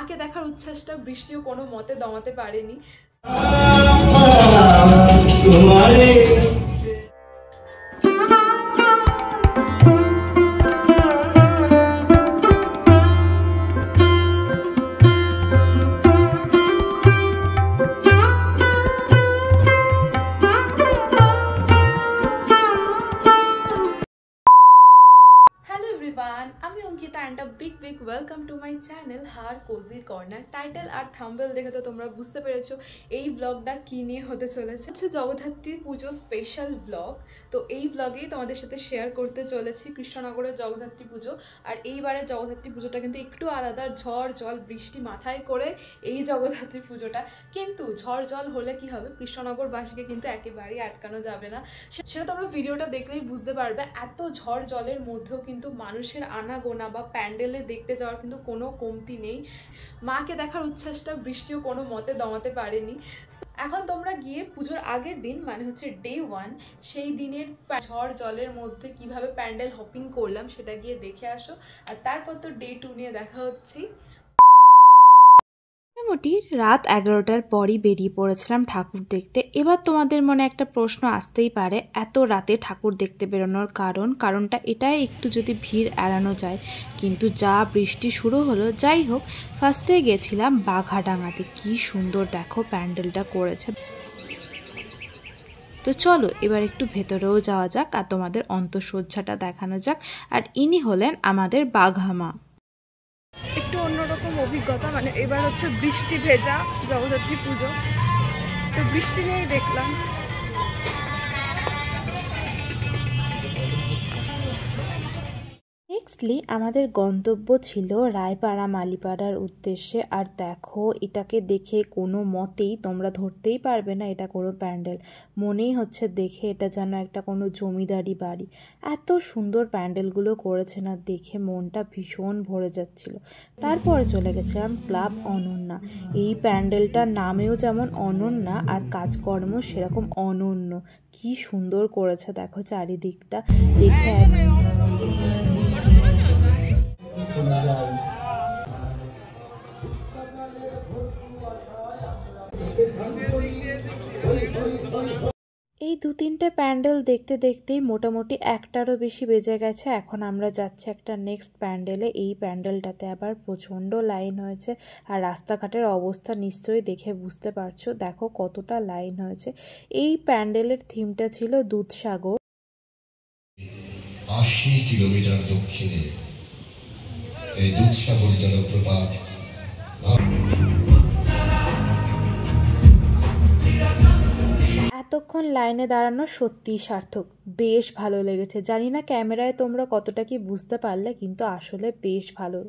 মাকে দেখার উচ্ছ্বাসটা বৃষ্টিও কোনো মতে দমাতে পারেনি। আমি Ankita and a big welcome to my channel Her Cozy Corner। Title আর থাম্বনেল দেখে তো তোমরা বুঝতে পেরেছো এই ব্লগটা কি নিয়ে হতে চলেছে। জগদ্ধাত্রী পুজো স্পেশাল ব্লগ। তো এই ব্লগেই তোমাদের সাথে শেয়ার করতে চলেছি কৃষ্ণনগরের জগদ্ধাত্রী পুজো। আর এইবারের জগদ্ধাত্রী পুজোটা কিন্তু একটু আলাদা, ঝড় জল বৃষ্টি মাথায় করে এই জগদ্ধাত্রী পুজোটা। কিন্তু ঝড় জল হলে কি হবে, কৃষ্ণনগরবাসীকে কিন্তু একেবারেই আটকানো যাবে না। সেটা তোমরা ভিডিওটা দেখলেই বুঝতে পারবে। এত ঝড় জলের মধ্যেও কিন্তু মানুষের আনাগোনা বা প্যান্ডেলে দেখতে যাওয়ার কিন্তু কোনো কমতি নেই। মাকে দেখার উচ্ছ্বাসটা বৃষ্টিও কোনো মতে দমাতে পারেনি। এখন তোমরা গিয়ে পুজোর আগের দিন মানে হচ্ছে ডে 1, সেই দিনের ঝড় জলের মধ্যে কিভাবে প্যান্ডেল হপিং করলাম সেটা গিয়ে দেখে আসো। আর তারপর তো ডে 2 নিয়ে দেখা হচ্ছে। মোটামুটি রাত 11টার পরই বেরিয়ে পড়েছিলাম ঠাকুর দেখতে। এবার তোমাদের মনে একটা প্রশ্ন আসতেই পারে, এত রাতে ঠাকুর দেখতে বেরোনোর কারণটা এটাই, একটু যদি ভিড় এড়ানো যায়। কিন্তু যা বৃষ্টি শুরু হলো, যাই হোক, ফার্স্টে গেছিলাম বাঘাডাঙ্গাতে। কি সুন্দর দেখো প্যান্ডেলটা করেছে। তো চলো এবার একটু ভেতরেও যাওয়া যাক আর তোমাদের অন্তঃসজ্জাটা দেখানো যাক। আর ইনি হলেন আমাদের বাঘামা। একটু অন্যরকম অভিজ্ঞতা, মানে এবার হচ্ছে বৃষ্টি ভেজা জগদ্ধাত্রী পুজো। তো বৃষ্টি নিয়েই দেখলাম। নেক্সটলি আমাদের গন্তব্য ছিল রায়পাড়া মালিপাড়ার উদ্দেশ্যে। আর দেখো, এটাকে দেখে কোনো মতেই তোমরা ধরতেই পারবে না এটা কোনো প্যান্ডেল। মনেই হচ্ছে দেখে এটা যেন একটা কোনো জমিদারি বাড়ি। এত সুন্দর প্যান্ডেলগুলো করেছে না, দেখে মনটা ভীষণ ভরে যাচ্ছিল। তারপরে চলে গেছিলাম ক্লাব অনন্যা। এই প্যান্ডেলটার নামেও যেমন অনন্যা আর কাজকর্ম সেরকম অনন্য। কি সুন্দর করেছে দেখো চারিদিকটা, দেখে এই 2-3টে প্যান্ডেল দেখতে দেখতেই মোটামুটি 1টারও বেশি বেজে গেছে। এখন আমরা যাচ্ছি একটা নেক্সট প্যান্ডেলে। এই প্যান্ডেলটাতে আবার প্রচণ্ড লাইন হয়েছে। আর রাস্তাঘাটের অবস্থা নিশ্চয়ই দেখে বুঝতে পারছো, দেখো কতটা লাইন হয়েছে। এই প্যান্ডেলের থিমটা ছিল দুধসাগর। 80 কিলোমিটার দক্ষিণে এই দুধসাগর জলপ্রপাত। এতক্ষণ লাইনে দাঁড়ানো সত্যিই সার্থক, বেশ ভালো লেগেছে। জানি না ক্যামেরায় তোমরা কতটা কি বুঝতে পারলে, কিন্তু আসলে বেশ ভালো।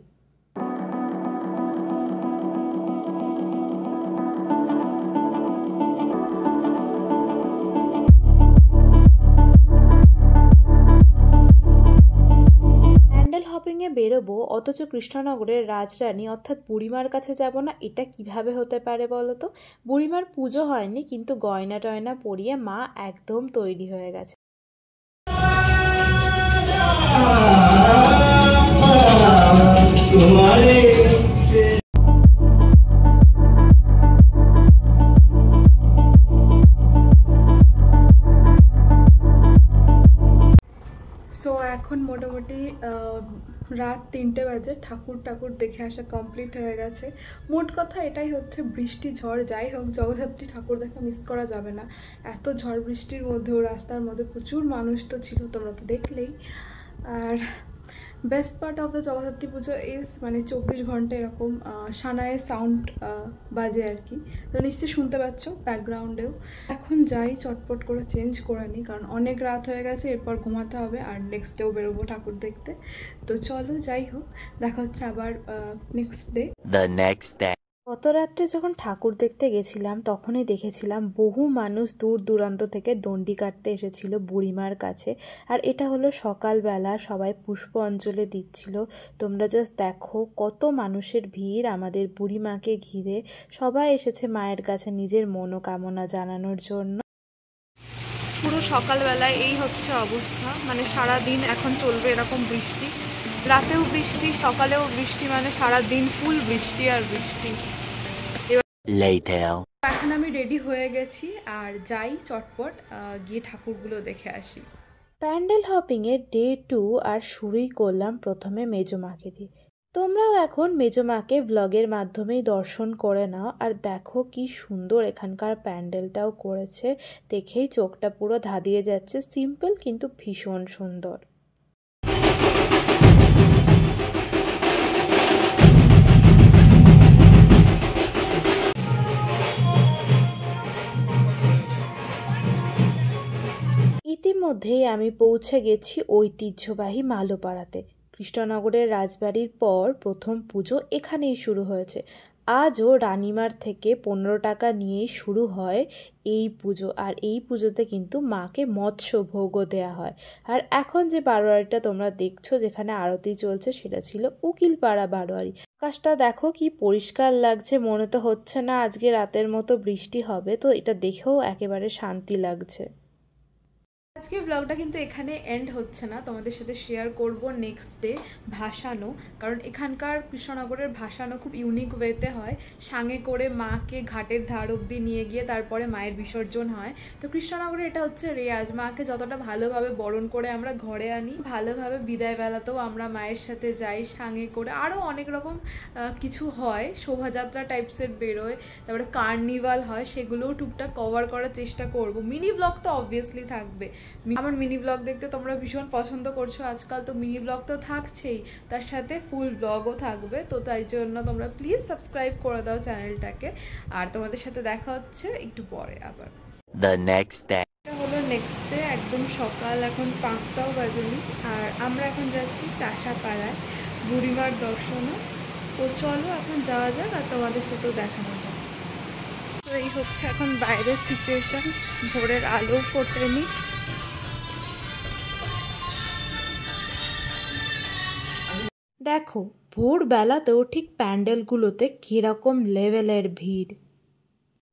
বেরোবো অথচ কৃষ্ণনগরের রাজরানী অর্থাৎ বুড়িমার কাছে যাব না, এটা কিভাবে হতে পারে বলো তো? বুড়িমার পুজো হয়নি, কিন্তু গয়না টয়না পরিয়ে মা একদম তৈরি হয়ে গেছে। সো এখন মোটামুটি রাত 3টে বাজে। ঠাকুর দেখে আসা কমপ্লিট হয়ে গেছে। মোট কথা এটাই হচ্ছে, বৃষ্টি ঝড় যাই হোক, জগদ্ধাত্রী ঠাকুর দেখা মিস করা যাবে না। এত ঝড় বৃষ্টির মধ্যেও রাস্তার মধ্যে প্রচুর মানুষ তো ছিল, তোমরা তো দেখলেই। আর best part of the Jagaddhatri Puja is মানে 24 ঘন্টা এরকম সানায়ের সাউন্ড বাজে আর কি। তো নিশ্চয়ই শুনতে পাচ্ছ ব্যাকগ্রাউন্ডেও। এখন যাই চটপট করে চেঞ্জ করে নিই, কারণ অনেক রাত হয়ে গেছে, এরপর ঘুমাতে হবে আর নেক্সট ডেও বেরোবো ঠাকুর দেখতে। তো চলো যাই হোক, দেখা হচ্ছে আবার নেক্সট ডে। গত রাত্রে যখন ঠাকুর দেখতে গেছিলাম তখনই দেখেছিলাম বহু মানুষ দূর দূরান্ত থেকে দণ্ডি কাটতে এসেছিল বুড়িমার কাছে। আর এটা হলো সকালবেলা, সবাই পুষ্প অঞ্জলি দিচ্ছিল। তোমরা জাস্ট দেখো কত মানুষের ভিড় আমাদের বুড়িমাকে ঘিরে। সবাই এসেছে মায়ের কাছে নিজের মনোকামনা জানানোর জন্য। পুরো সকালবেলায় এই হচ্ছে অবস্থা, মানে সারা দিন এখন চলবে এরকম বৃষ্টি। রাতেও বৃষ্টি, সকালেও বৃষ্টি, মানে সারাদিন ফুল বৃষ্টি আর বৃষ্টি। এখন আমি রেডি হয়ে গেছি আর যাই চটপট গিয়ে ঠাকুরগুলো দেখে আসি। প্যান্ডেল হপিংয়ের ডে 2 আর শুরুই করলাম প্রথমে মেজমাকে দিয়ে। তোমরাও এখন মেজমাকে ব্লগের মাধ্যমেই দর্শন করে নাও আর দেখো কি সুন্দর এখানকার প্যান্ডেলটাও করেছে, দেখেই চোখটা পুরো ধাঁধিয়ে যাচ্ছে। সিম্পল কিন্তু ভীষণ সুন্দর। ইতিমধ্যেই আমি পৌঁছে গেছি ঐতিহ্যবাহী মালোপাড়াতে। কৃষ্ণনগরের রাজবাড়ির পর প্রথম পুজো এখানেই শুরু হয়েছে। আজও রানীমার থেকে 15 টাকা নিয়েই শুরু হয় এই পুজো, আর এই পুজোতে কিন্তু মাকে মৎস্য ভোগও দেওয়া হয়। আর এখন যে বারোয়ারিটা তোমরা দেখছো যেখানে আরতি চলছে সেটা ছিল উকিলপাড়া বারোয়ারি। আকাশটা দেখো কি পরিষ্কার লাগছে, মনে তো হচ্ছে না আজকে রাতের মতো বৃষ্টি হবে, তো এটা দেখেও একেবারে শান্তি লাগছে। আজকে ব্লগটা কিন্তু এখানে এন্ড হচ্ছে না, তোমাদের সাথে শেয়ার করব নেক্সট ডে ভাসানো। কারণ এখানকার কৃষ্ণনগরের ভাসানো খুব ইউনিক ওয়েতে হয়। সাঙে করে মাকে ঘাটের ধার অবধি নিয়ে গিয়ে তারপরে মায়ের বিসর্জন হয়। তো কৃষ্ণনগরে এটা হচ্ছে রেয়াজ, মাকে যতটা ভালোভাবে বরণ করে আমরা ঘরে আনি, ভালোভাবে বিদায় বেলাতেও আমরা মায়ের সাথে যাই সাঙে করে। আরও অনেক রকম কিছু হয়, শোভাযাত্রা টাইপসের বেরোয়, তারপরে কার্নিভাল হয়, সেগুলোও টুকটাক কভার করার চেষ্টা করব। মিনি ব্লগ তো অবভিয়াসলি থাকবে। আমার মিনি ব্লগ দেখতে তোমরা ভীষণ পছন্দ করছো আজকাল, তো মিনি ব্লগ তো থাকছেই, তার সাথে ফুল ব্লগও থাকবে। তো তাই জন্য তোমরা প্লিজ সাবস্ক্রাইব করে দাও চ্যানেলটাকে। আর তোমাদের সাথে দেখা হচ্ছে একটু পরে আবার। এটা হলো নেক্সট ডে, একদম সকাল, এখন 5টাও বাজেনি। আর আমরা এখন যাচ্ছি চাষাপাড়ায় বুড়িমার দর্শনে। তো চলো এখন যাওয়া যাক আর তোমাদের সাথেও দেখানো যাক। তো এই হচ্ছে এখন বাইরের সিচুয়েশন, ভোরের আলো ফোটেনি। দেখো ভোরবেলাতেও ঠিক প্যান্ডেলগুলোতে কীরকম লেভেলের ভিড়।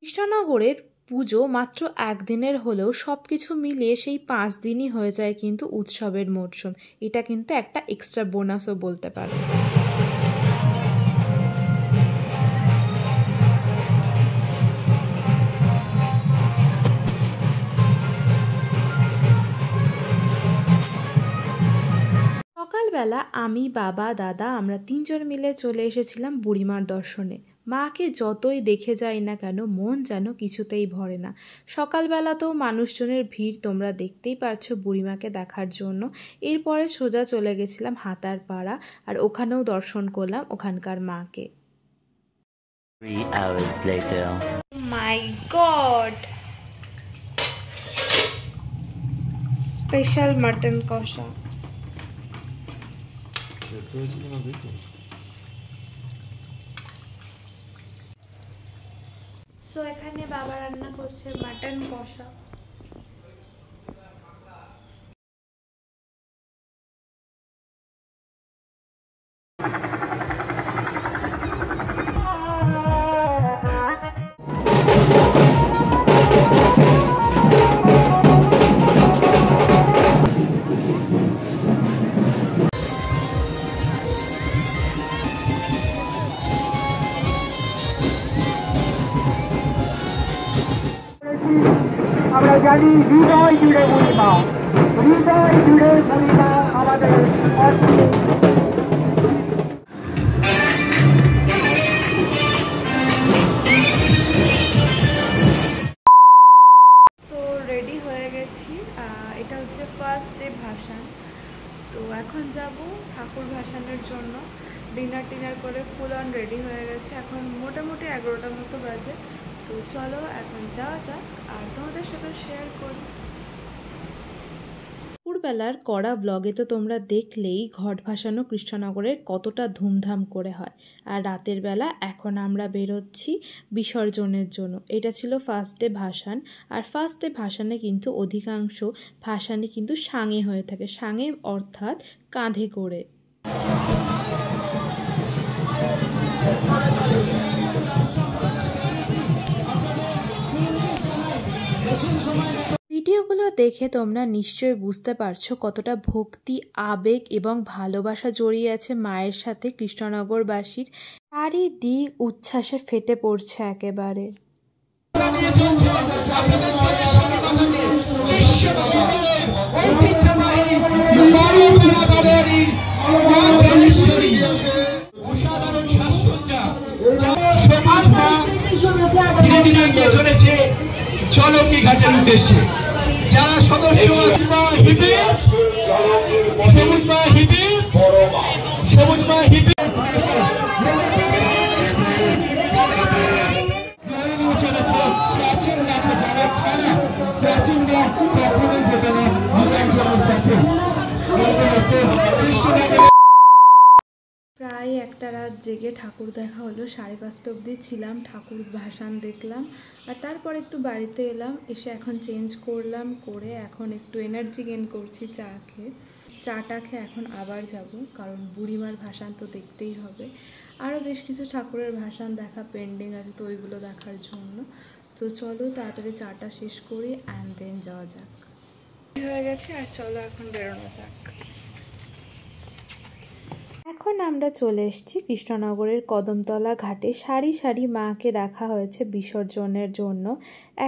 কৃষ্ণনগরের পুজো মাত্র একদিনের হলেও সব কিছু মিলিয়ে সেই 5 দিনই হয়ে যায় কিন্তু উৎসবের মরশুম। এটা কিন্তু একটা এক্সট্রা বোনাসও বলতে পারো। সকালবেলা আমি, বাবা, দাদা আমরা 3 জন মিলে চলে এসেছিলাম বুড়িমার দর্শনে। মাকে যতই দেখে যাই না কেন মন যেন কিছুতেই ভরে না। সকালবেলাতেও মানুষজনের ভিড় তোমরা দেখতেই পারছো বুড়িমাকে দেখার জন্য। এরপরে সোজা চলে গেছিলাম হাতারপাড়া, আর ওখানেও দর্শন করলাম ওখানকার মাকে। 3 hours later. মাই গড, স্পেশাল মাটন কষা। সো এখানে বাবা রান্না করছে মাটন কষা। আমরা জানি হৃদয় জুড়ে বুড়িমা, হৃদয় জুড়ে বুড়িমা আমাদের সো রেডি হয়ে গেছি, এটা হচ্ছে ফার্স্ট ডে ভাসান। তো এখন যাব ঠাকুর ভাসানের জন্য। ডিনার করে ফুল অন রেডি হয়ে গেছে, এখন মোটামুটি 11টার মতো বাজে। তো চলো এখন যাওয়া যাক আর তোমাদের সাথে শেয়ার করি। দুপুরবেলার করা ব্লগে তো তোমরা দেখলেই ঘট ভাসানো কৃষ্ণনগরের কতটা ধুমধাম করে হয়। আর রাতের বেলা এখন আমরা বেরোচ্ছি বিসর্জনের জন্য। এটা ছিল ফার্স্ট ডে ভাসান। আর ফার্স্ট ডে ভাসানে কিন্তু অধিকাংশ ভাসানই কিন্তু সাঙে হয়ে থাকে, সাঙে অর্থাৎ কাঁধে করে। ভিডিওগুলো ছবিগুলো দেখে তোমরা নিশ্চয়ই বুঝতে পারছো কতটা ভক্তি, আবেগ এবং ভালোবাসা জড়িয়ে আছে মায়ের সাথে কৃষ্ণনগরবাসীর। চারিদিক উচ্ছ্বাসে ফেটে পড়ছে একেবারে। চলকি ঘাটের উদ্দেশ্যে যারা সদস্য সবুজ মা হিবি প্রায় একটা রাত জেগে ঠাকুর দেখা হলো, 5:30 অবধি ছিলাম, ঠাকুর ভাসান দেখলাম, আর তারপর একটু বাড়িতে এলাম, এসে এখন চেঞ্জ করলাম, করে এখন একটু এনার্জি গেইন করছি চাটা খেয়ে এখন আবার যাব, কারণ বুড়িমার ভাসান তো দেখতেই হবে। আরও বেশ কিছু ঠাকুরের ভাসান দেখা পেন্ডিং আছে, তো ওইগুলো দেখার জন্য। তো চলো তাড়াতাড়ি চাটা শেষ করি অ্যান্ড দেন যাওয়া যাক। হয়ে গেছে, আর চলো এখন বেরোনো যাক। এখন আমরা চলে এসেছি কৃষ্ণনগরের কদমতলা ঘাটে। সারি সারি মাকে রাখা হয়েছে বিসর্জনের জন্য।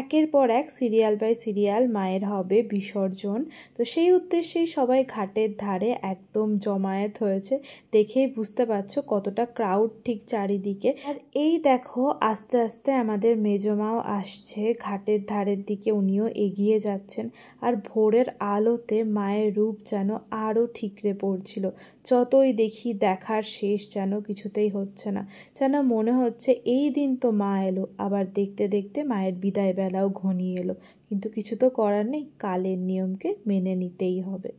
একের পর এক সিরিয়াল বাই সিরিয়াল মায়ের হবে বিসর্জন। তো সেই উদ্দেশ্যেই সবাই ঘাটের ধারে একদম জমায়েত হয়েছে। দেখেই বুঝতে পারছো কতটা ক্রাউড ঠিক চারিদিকে। আর এই দেখো আস্তে আস্তে আমাদের মেজমাও আসছে ঘাটের ধারের দিকে, উনিও এগিয়ে যাচ্ছেন। আর ভোরের আলোতে মায়ের রূপ যেন আরও ঠিকরে পড়ছিল। যতই দেখি দেখার শেষ যেন কিছুতেই হচ্ছে না, যেন মনে হচ্ছে এই দিন তো মা এলো, আবার দেখতে দেখতে মায়ের বিদায় বেলাও ঘনিয়ে এলো। কিন্তু কিছু তো করার নেই, কালের নিয়মকে মেনে নিতেই হবে।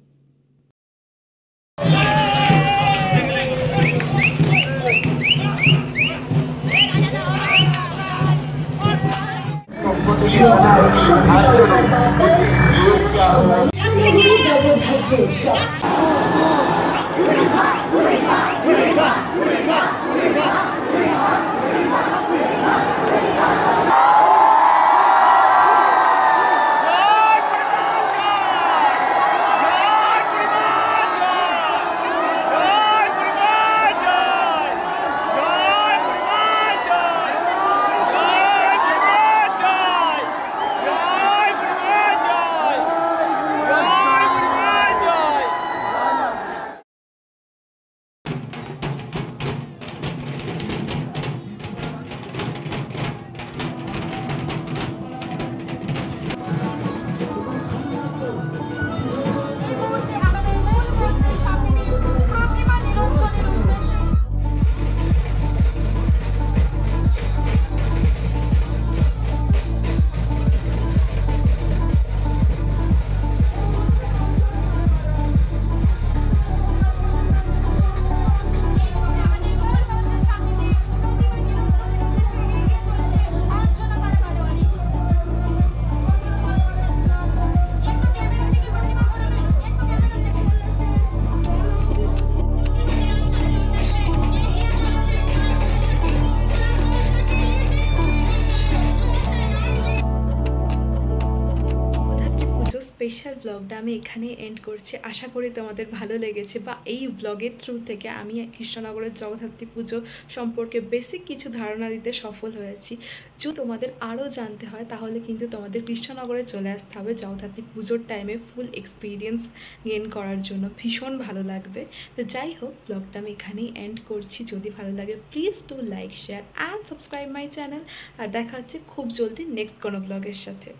স্পেশাল ব্লগটা আমি এখানে এন্ড করছি। আশা করি তোমাদের ভালো লেগেছে, বা এই ব্লগের থ্রু থেকে আমি কৃষ্ণনগরের জগদ্ধাত্রী পুজো সম্পর্কে বেসিক কিছু ধারণা দিতে সফল হয়েছি। যদি তোমাদের আরও জানতে হয় তাহলে কিন্তু তোমাদের কৃষ্ণনগরে চলে আসতে হবে জগদ্ধাত্রী পুজোর টাইমে ফুল এক্সপিরিয়েন্স গেইন করার জন্য। ভীষণ ভালো লাগবে। তো যাই হোক, ব্লগটা আমি এখানেই এন্ড করছি। যদি ভালো লাগে please do like, share and subscribe my channel. আর দেখা হচ্ছে খুব জলদি নেক্সট কোনো ব্লগের সাথে।